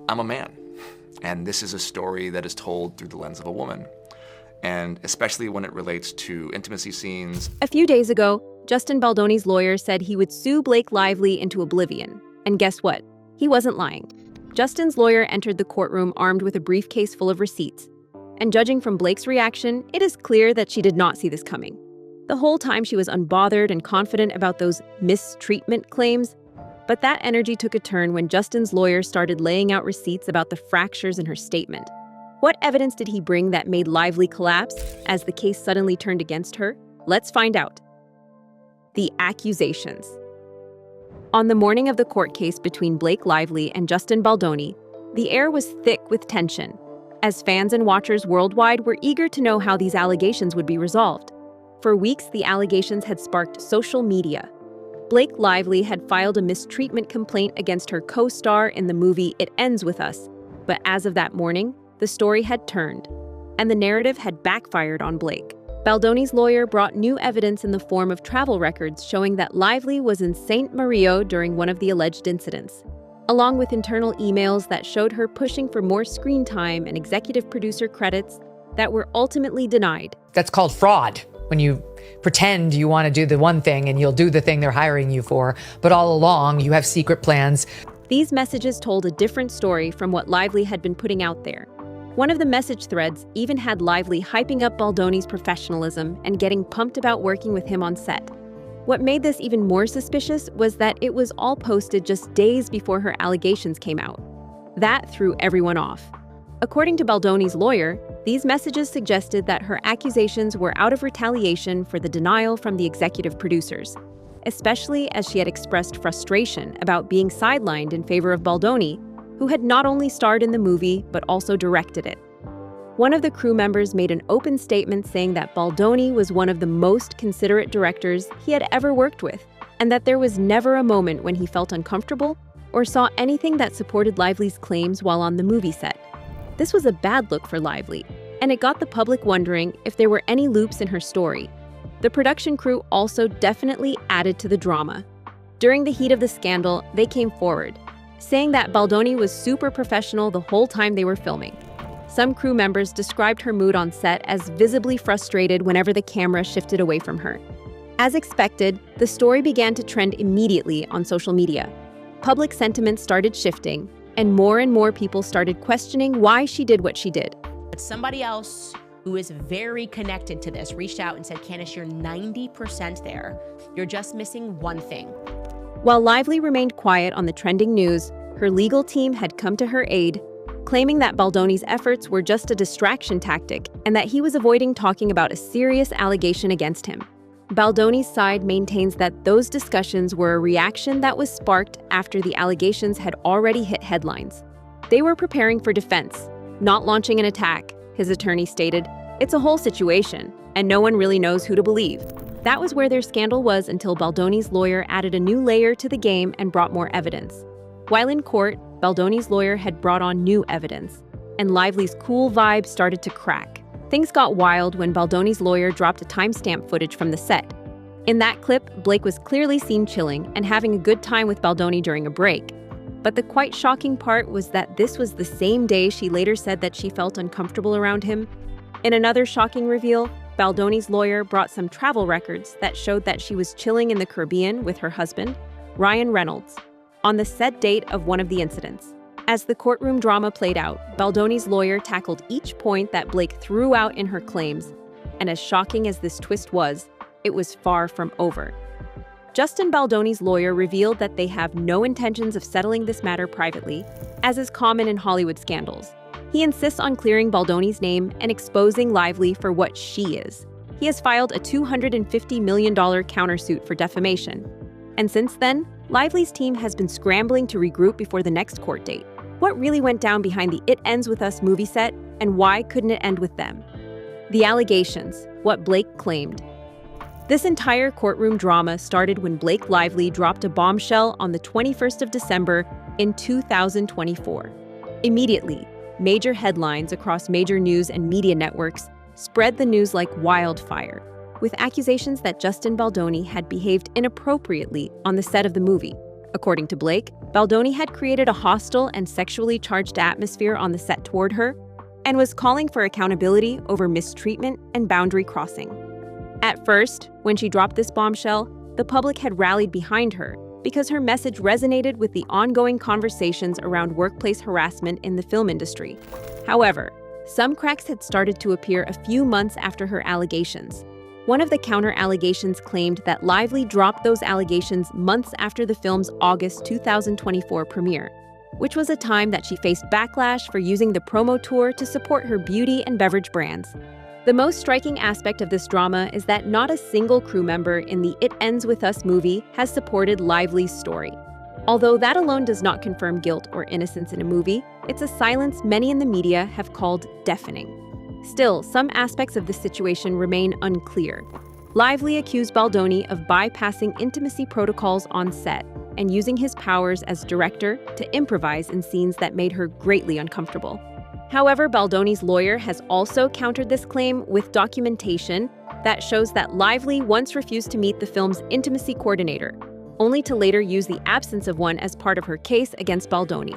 I'm a man, and this is a story that is told through the lens of a woman, and especially when it relates to intimacy scenes. A few days ago, Justin Baldoni's lawyer said he would sue Blake Lively into oblivion. And guess what? He wasn't lying. Justin's lawyer entered the courtroom armed with a briefcase full of receipts. And judging from Blake's reaction, it is clear that she did not see this coming. The whole time she was unbothered and confident about those mistreatment claims. But that energy took a turn when Justin's lawyer started laying out receipts about the fractures in her statement. What evidence did he bring that made Lively collapse as the case suddenly turned against her? Let's find out. The accusations. On the morning of the court case between Blake Lively and Justin Baldoni, the air was thick with tension, as fans and watchers worldwide were eager to know how these allegations would be resolved. For weeks, the allegations had sparked social media. Blake Lively had filed a mistreatment complaint against her co-star in the movie It Ends With Us, but as of that morning, the story had turned, and the narrative had backfired on Blake. Baldoni's lawyer brought new evidence in the form of travel records showing that Lively was in St. Mario during one of the alleged incidents, along with internal emails that showed her pushing for more screen time and executive producer credits that were ultimately denied. That's called fraud, when you pretend you want to do the one thing and you'll do the thing they're hiring you for, but all along you have secret plans. These messages told a different story from what Lively had been putting out there. One of the message threads even had Lively hyping up Baldoni's professionalism and getting pumped about working with him on set. What made this even more suspicious was that it was all posted just days before her allegations came out. That threw everyone off. According to Baldoni's lawyer, these messages suggested that her accusations were out of retaliation for the denial from the executive producers, especially as she had expressed frustration about being sidelined in favor of Baldoni, who had not only starred in the movie, but also directed it. One of the crew members made an open statement saying that Baldoni was one of the most considerate directors he had ever worked with, and that there was never a moment when he felt uncomfortable or saw anything that supported Lively's claims while on the movie set. This was a bad look for Lively, and it got the public wondering if there were any loops in her story. The production crew also definitely added to the drama. During the heat of the scandal, they came forward, saying that Baldoni was super professional the whole time they were filming. Some crew members described her mood on set as visibly frustrated whenever the camera shifted away from her. As expected, the story began to trend immediately on social media. Public sentiment started shifting, and more people started questioning why she did what she did. But somebody else who is very connected to this reached out and said, Candace, you're 90% there. You're just missing one thing. While Lively remained quiet on the trending news, her legal team had come to her aid, claiming that Baldoni's efforts were just a distraction tactic and that he was avoiding talking about a serious allegation against him. Baldoni's side maintains that those discussions were a reaction that was sparked after the allegations had already hit headlines. They were preparing for defense, not launching an attack, his attorney stated. It's a whole situation, and no one really knows who to believe. That was where their scandal was until Baldoni's lawyer added a new layer to the game and brought more evidence. While in court, Baldoni's lawyer had brought on new evidence, and Lively's cool vibe started to crack. Things got wild when Baldoni's lawyer dropped a timestamp footage from the set. In that clip, Blake was clearly seen chilling and having a good time with Baldoni during a break. But the quite shocking part was that this was the same day she later said that she felt uncomfortable around him. In another shocking reveal, Baldoni's lawyer brought some travel records that showed that she was chilling in the Caribbean with her husband, Ryan Reynolds, on the set date of one of the incidents. As the courtroom drama played out, Baldoni's lawyer tackled each point that Blake threw out in her claims, and as shocking as this twist was, it was far from over. Justin Baldoni's lawyer revealed that they have no intentions of settling this matter privately, as is common in Hollywood scandals. He insists on clearing Baldoni's name and exposing Lively for what she is. He has filed a $250 million countersuit for defamation. And since then, Lively's team has been scrambling to regroup before the next court date. What really went down behind the It Ends With Us movie set, and why couldn't it end with them? The allegations, what Blake claimed. This entire courtroom drama started when Blake Lively dropped a bombshell on the 21st of December in 2024. Immediately, major headlines across major news and media networks spread the news like wildfire, with accusations that Justin Baldoni had behaved inappropriately on the set of the movie. According to Blake, Baldoni had created a hostile and sexually charged atmosphere on the set toward her and was calling for accountability over mistreatment and boundary crossing. At first, when she dropped this bombshell, the public had rallied behind her because her message resonated with the ongoing conversations around workplace harassment in the film industry. However, some cracks had started to appear a few months after her allegations. One of the counter-allegations claimed that Lively dropped those allegations months after the film's August 2024 premiere, which was a time that she faced backlash for using the promo tour to support her beauty and beverage brands. The most striking aspect of this drama is that not a single crew member in the It Ends With Us movie has supported Lively's story. Although that alone does not confirm guilt or innocence in a movie, it's a silence many in the media have called deafening. Still, some aspects of this situation remain unclear. Lively accused Baldoni of bypassing intimacy protocols on set and using his powers as director to improvise in scenes that made her greatly uncomfortable. However, Baldoni's lawyer has also countered this claim with documentation that shows that Lively once refused to meet the film's intimacy coordinator, only to later use the absence of one as part of her case against Baldoni.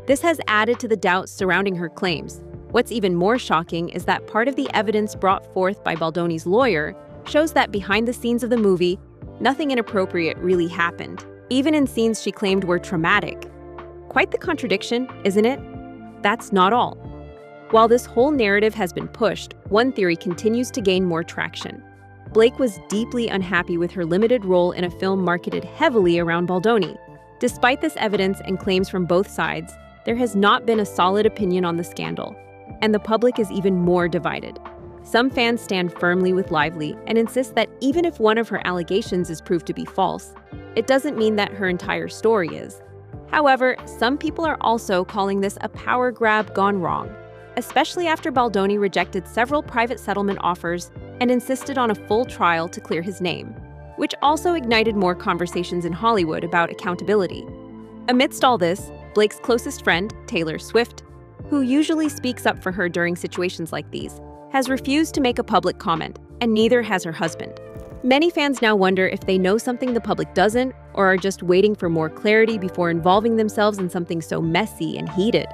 This has added to the doubts surrounding her claims. What's even more shocking is that part of the evidence brought forth by Baldoni's lawyer shows that behind the scenes of the movie, nothing inappropriate really happened, even in scenes she claimed were traumatic. Quite the contradiction, isn't it? That's not all. While this whole narrative has been pushed, one theory continues to gain more traction. Blake was deeply unhappy with her limited role in a film marketed heavily around Baldoni. Despite this evidence and claims from both sides, there has not been a solid opinion on the scandal, and the public is even more divided. Some fans stand firmly with Lively and insist that even if one of her allegations is proved to be false, it doesn't mean that her entire story is. However, some people are also calling this a power grab gone wrong, especially after Baldoni rejected several private settlement offers and insisted on a full trial to clear his name, which also ignited more conversations in Hollywood about accountability. Amidst all this, Blake's closest friend, Taylor Swift, who usually speaks up for her during situations like these, has refused to make a public comment, and neither has her husband. Many fans now wonder if they know something the public doesn't, or are just waiting for more clarity before involving themselves in something so messy and heated.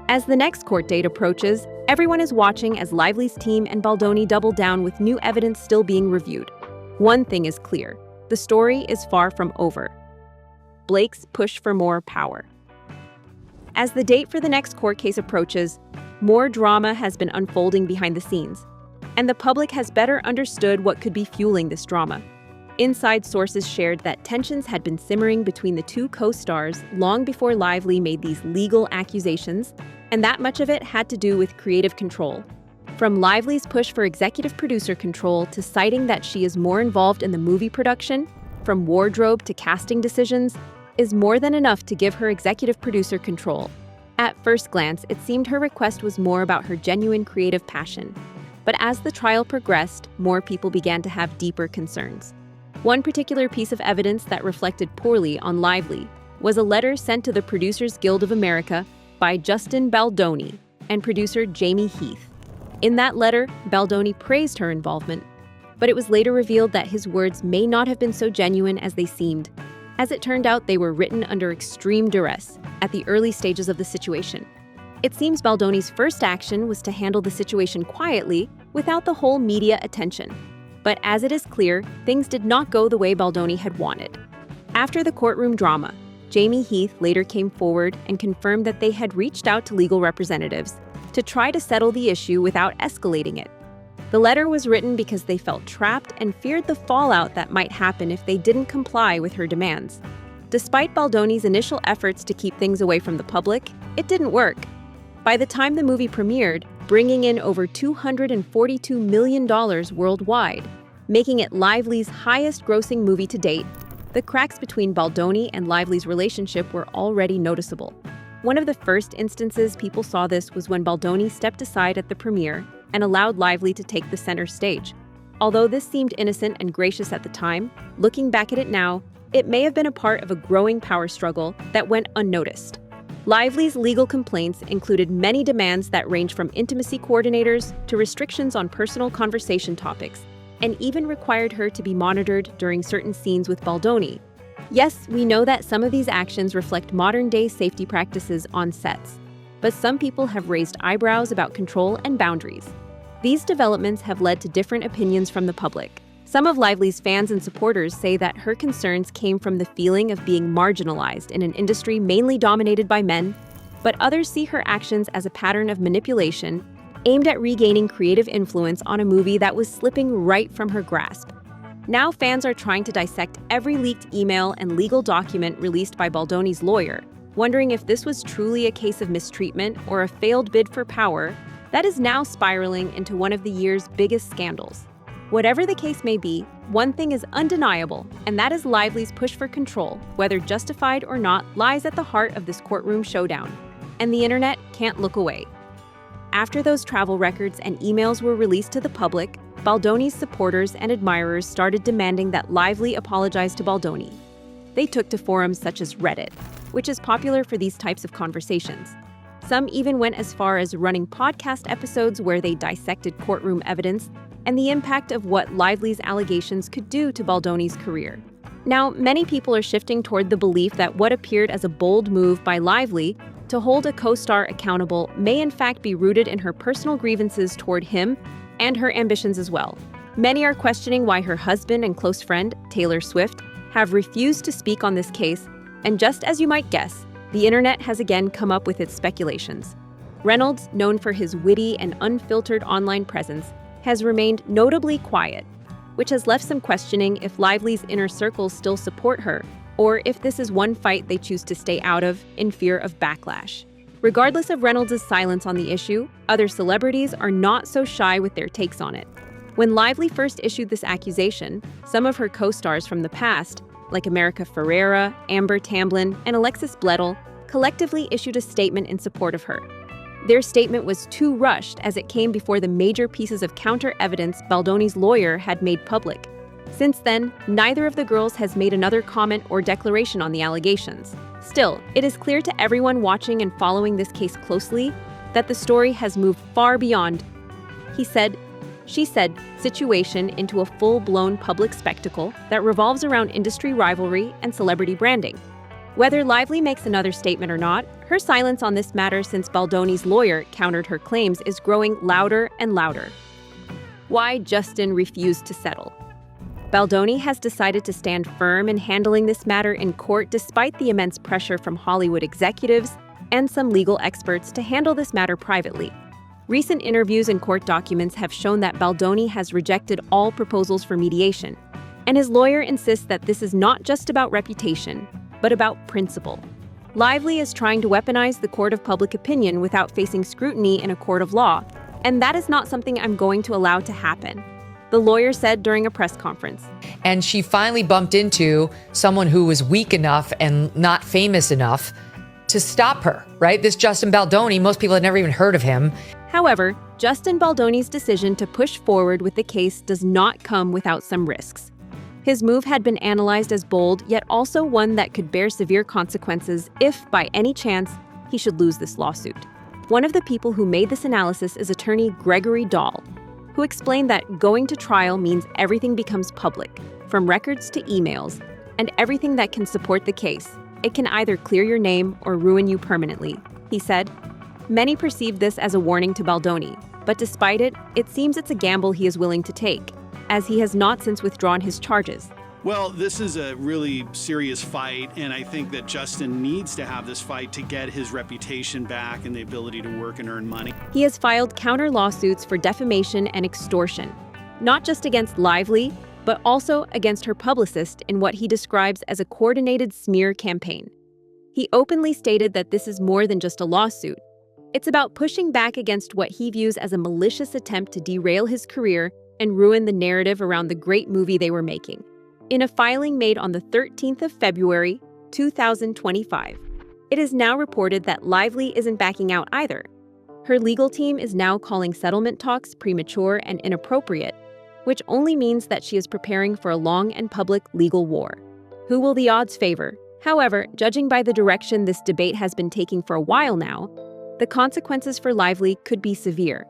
As the next court date approaches, everyone is watching as Lively's team and Baldoni double down with new evidence still being reviewed. One thing is clear: the story is far from over. Blake's push for more power. As the date for the next court case approaches, more drama has been unfolding behind the scenes, and the public has better understood what could be fueling this drama. Inside sources shared that tensions had been simmering between the two co-stars long before Lively made these legal accusations, and that much of it had to do with creative control. From Lively's push for executive producer control to citing that she is more involved in the movie production, from wardrobe to casting decisions, is more than enough to give her executive producer control. At first glance, it seemed her request was more about her genuine creative passion. But as the trial progressed, more people began to have deeper concerns. One particular piece of evidence that reflected poorly on Lively was a letter sent to the Producers Guild of America by Justin Baldoni and producer Jamie Heath. In that letter, Baldoni praised her involvement, but it was later revealed that his words may not have been so genuine as they seemed. As it turned out, they were written under extreme duress at the early stages of the situation. It seems Baldoni's first action was to handle the situation quietly without the whole media attention. But as it is clear, things did not go the way Baldoni had wanted. After the courtroom drama, Jamie Heath later came forward and confirmed that they had reached out to legal representatives to try to settle the issue without escalating it. The letter was written because they felt trapped and feared the fallout that might happen if they didn't comply with her demands. Despite Baldoni's initial efforts to keep things away from the public, it didn't work. By the time the movie premiered, bringing in over $242 million worldwide, making it Lively's highest-grossing movie to date, the cracks between Baldoni and Lively's relationship were already noticeable. One of the first instances people saw this was when Baldoni stepped aside at the premiere and allowed Lively to take the center stage. Although this seemed innocent and gracious at the time, looking back at it now, it may have been a part of a growing power struggle that went unnoticed. Lively's legal complaints included many demands that range from intimacy coordinators to restrictions on personal conversation topics, and even required her to be monitored during certain scenes with Baldoni. Yes, we know that some of these actions reflect modern-day safety practices on sets, but some people have raised eyebrows about control and boundaries. These developments have led to different opinions from the public. Some of Lively's fans and supporters say that her concerns came from the feeling of being marginalized in an industry mainly dominated by men, but others see her actions as a pattern of manipulation aimed at regaining creative influence on a movie that was slipping right from her grasp. Now fans are trying to dissect every leaked email and legal document released by Baldoni's lawyer, wondering if this was truly a case of mistreatment or a failed bid for power that is now spiraling into one of the year's biggest scandals. Whatever the case may be, one thing is undeniable, and that is Lively's push for control, whether justified or not, lies at the heart of this courtroom showdown. And the internet can't look away. After those travel records and emails were released to the public, Baldoni's supporters and admirers started demanding that Lively apologize to Baldoni. They took to forums such as Reddit, which is popular for these types of conversations. Some even went as far as running podcast episodes where they dissected courtroom evidence and the impact of what Lively's allegations could do to Baldoni's career. Now, many people are shifting toward the belief that what appeared as a bold move by Lively to hold a co-star accountable may in fact be rooted in her personal grievances toward him and her ambitions as well. Many are questioning why her husband and close friend, Taylor Swift, have refused to speak on this case, and just as you might guess, the internet has again come up with its speculations. Reynolds, known for his witty and unfiltered online presence, has remained notably quiet, which has left some questioning if Lively's inner circles still support her, or if this is one fight they choose to stay out of in fear of backlash. Regardless of Reynolds' silence on the issue, other celebrities are not so shy with their takes on it. When Lively first issued this accusation, some of her co-stars from the past, like America Ferrera, Amber Tamblyn, and Alexis Bledel, collectively issued a statement in support of her. Their statement was too rushed as it came before the major pieces of counter-evidence Baldoni's lawyer had made public. Since then, neither of the girls has made another comment or declaration on the allegations. Still, it is clear to everyone watching and following this case closely that the story has moved far beyond she said situation into a full-blown public spectacle that revolves around industry rivalry and celebrity branding. Whether Lively makes another statement or not, her silence on this matter since Baldoni's lawyer countered her claims is growing louder and louder. Why Justin refused to settle. Baldoni has decided to stand firm in handling this matter in court despite the immense pressure from Hollywood executives and some legal experts to handle this matter privately. Recent interviews and court documents have shown that Baldoni has rejected all proposals for mediation, and his lawyer insists that this is not just about reputation, but about principle. Lively is trying to weaponize the court of public opinion without facing scrutiny in a court of law, and that is not something I'm going to allow to happen, the lawyer said during a press conference. And she finally bumped into someone who was weak enough and not famous enough to stop her, right? This Justin Baldoni, most people had never even heard of him. However, Justin Baldoni's decision to push forward with the case does not come without some risks. His move had been analyzed as bold, yet also one that could bear severe consequences if, by any chance, he should lose this lawsuit. One of the people who made this analysis is attorney Gregory Dahl, who explained that going to trial means everything becomes public, from records to emails, and everything that can support the case. It can either clear your name or ruin you permanently, he said. Many perceived this as a warning to Baldoni, but despite it, it seems it's a gamble he is willing to take, as he has not since withdrawn his charges. Well, this is a really serious fight, and I think that Justin needs to have this fight to get his reputation back and the ability to work and earn money. He has filed counter lawsuits for defamation and extortion, not just against Lively, but also against her publicist in what he describes as a coordinated smear campaign. He openly stated that this is more than just a lawsuit. It's about pushing back against what he views as a malicious attempt to derail his career and ruin the narrative around the great movie they were making. In a filing made on the 13th of February, 2025, it is now reported that Lively isn't backing out either. Her legal team is now calling settlement talks premature and inappropriate, which only means that she is preparing for a long and public legal war. Who will the odds favor? However, judging by the direction this debate has been taking for a while now, the consequences for Lively could be severe.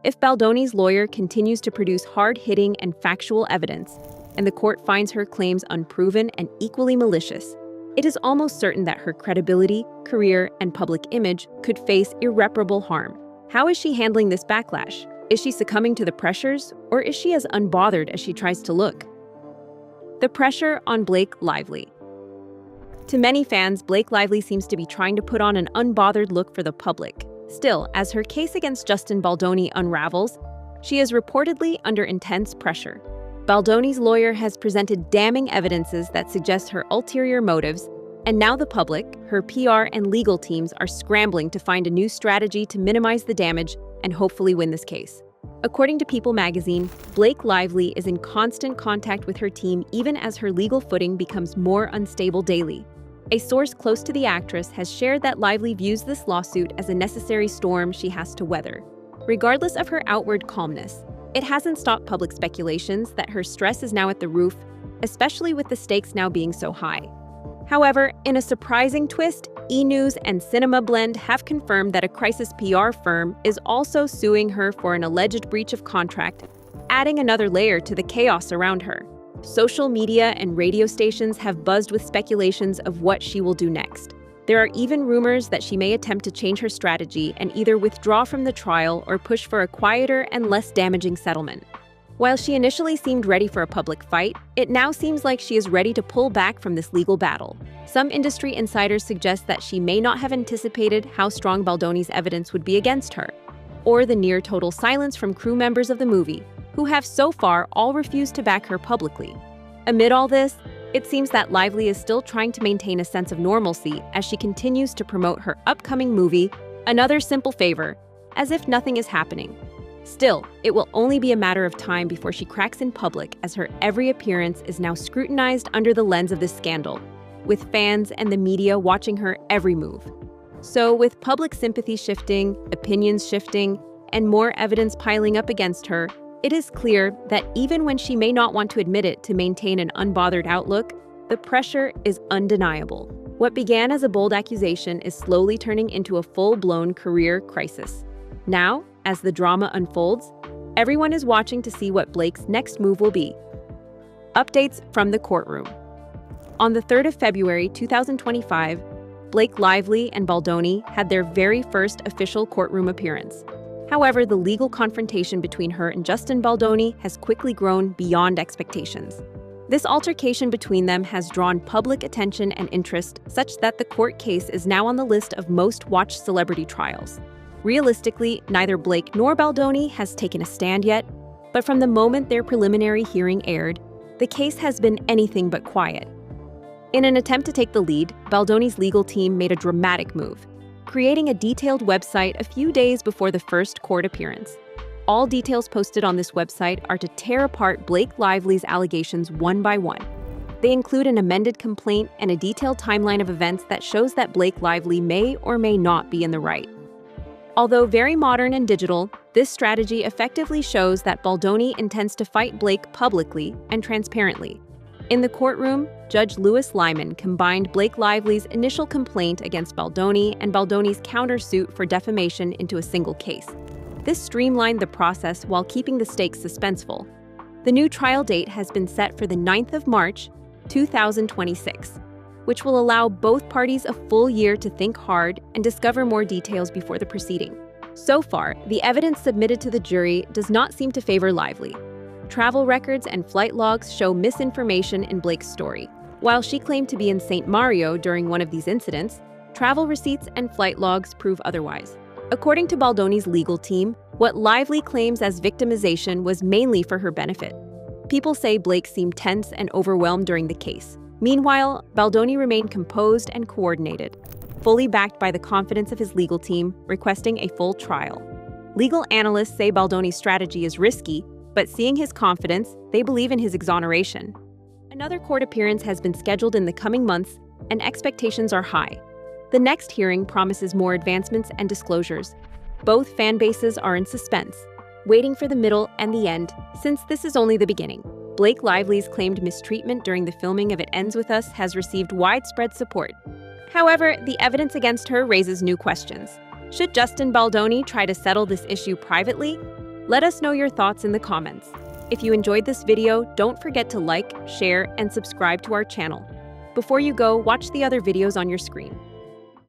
If Baldoni's lawyer continues to produce hard-hitting and factual evidence, and the court finds her claims unproven and equally malicious, it is almost certain that her credibility, career, and public image could face irreparable harm. How is she handling this backlash? Is she succumbing to the pressures, or is she as unbothered as she tries to look? The pressure on Blake Lively. To many fans, Blake Lively seems to be trying to put on an unbothered look for the public. Still, as her case against Justin Baldoni unravels, she is reportedly under intense pressure. Baldoni's lawyer has presented damning evidences that suggest her ulterior motives, and now the public, her PR and legal teams are scrambling to find a new strategy to minimize the damage and hopefully win this case. According to People magazine, Blake Lively is in constant contact with her team even as her legal footing becomes more unstable daily. A source close to the actress has shared that Lively views this lawsuit as a necessary storm she has to weather. Regardless of her outward calmness, it hasn't stopped public speculations that her stress is now at the roof, especially with the stakes now being so high. However, in a surprising twist, E! News and Cinema Blend have confirmed that a crisis PR firm is also suing her for an alleged breach of contract, adding another layer to the chaos around her. Social media and radio stations have buzzed with speculations of what she will do next. There are even rumors that she may attempt to change her strategy and either withdraw from the trial or push for a quieter and less damaging settlement. While she initially seemed ready for a public fight, it now seems like she is ready to pull back from this legal battle. Some industry insiders suggest that she may not have anticipated how strong Baldoni's evidence would be against her, or the near-total silence from crew members of the movie, who have so far all refused to back her publicly. Amid all this, it seems that Lively is still trying to maintain a sense of normalcy as she continues to promote her upcoming movie, Another Simple Favor, as if nothing is happening. Still, it will only be a matter of time before she cracks in public as her every appearance is now scrutinized under the lens of this scandal, with fans and the media watching her every move. So, with public sympathy shifting, opinions shifting, and more evidence piling up against her, it is clear that even when she may not want to admit it to maintain an unbothered outlook, the pressure is undeniable. What began as a bold accusation is slowly turning into a full-blown career crisis. Now, as the drama unfolds, everyone is watching to see what Blake's next move will be. Updates from the courtroom. On the 3rd of February 2025, Blake Lively and Baldoni had their very first official courtroom appearance. However, the legal confrontation between her and Justin Baldoni has quickly grown beyond expectations. This altercation between them has drawn public attention and interest such that the court case is now on the list of most-watched celebrity trials. Realistically, neither Blake nor Baldoni has taken a stand yet, but from the moment their preliminary hearing aired, the case has been anything but quiet. In an attempt to take the lead, Baldoni's legal team made a dramatic move, creating a detailed website a few days before the first court appearance. All details posted on this website are to tear apart Blake Lively's allegations one by one. They include an amended complaint and a detailed timeline of events that shows that Blake Lively may or may not be in the right. Although very modern and digital, this strategy effectively shows that Baldoni intends to fight Blake publicly and transparently. In the courtroom, Judge Lewis Lyman combined Blake Lively's initial complaint against Baldoni and Baldoni's countersuit for defamation into a single case. This streamlined the process while keeping the stakes suspenseful. The new trial date has been set for the 9th of March, 2026, which will allow both parties a full year to think hard and discover more details before the proceeding. So far, the evidence submitted to the jury does not seem to favor Lively. Travel records and flight logs show misinformation in Blake's story. While she claimed to be in St. Mario during one of these incidents, travel receipts and flight logs prove otherwise. According to Baldoni's legal team, what Lively claims as victimization was mainly for her benefit. People say Blake seemed tense and overwhelmed during the case. Meanwhile, Baldoni remained composed and coordinated, fully backed by the confidence of his legal team, requesting a full trial. Legal analysts say Baldoni's strategy is risky, but seeing his confidence, they believe in his exoneration. Another court appearance has been scheduled in the coming months, and expectations are high. The next hearing promises more advancements and disclosures. Both fan bases are in suspense, waiting for the middle and the end, since this is only the beginning. Blake Lively's claimed mistreatment during the filming of It Ends With Us has received widespread support. However, the evidence against her raises new questions. Should Justin Baldoni try to settle this issue privately? Let us know your thoughts in the comments. If you enjoyed this video, don't forget to like, share, and subscribe to our channel. Before you go, watch the other videos on your screen.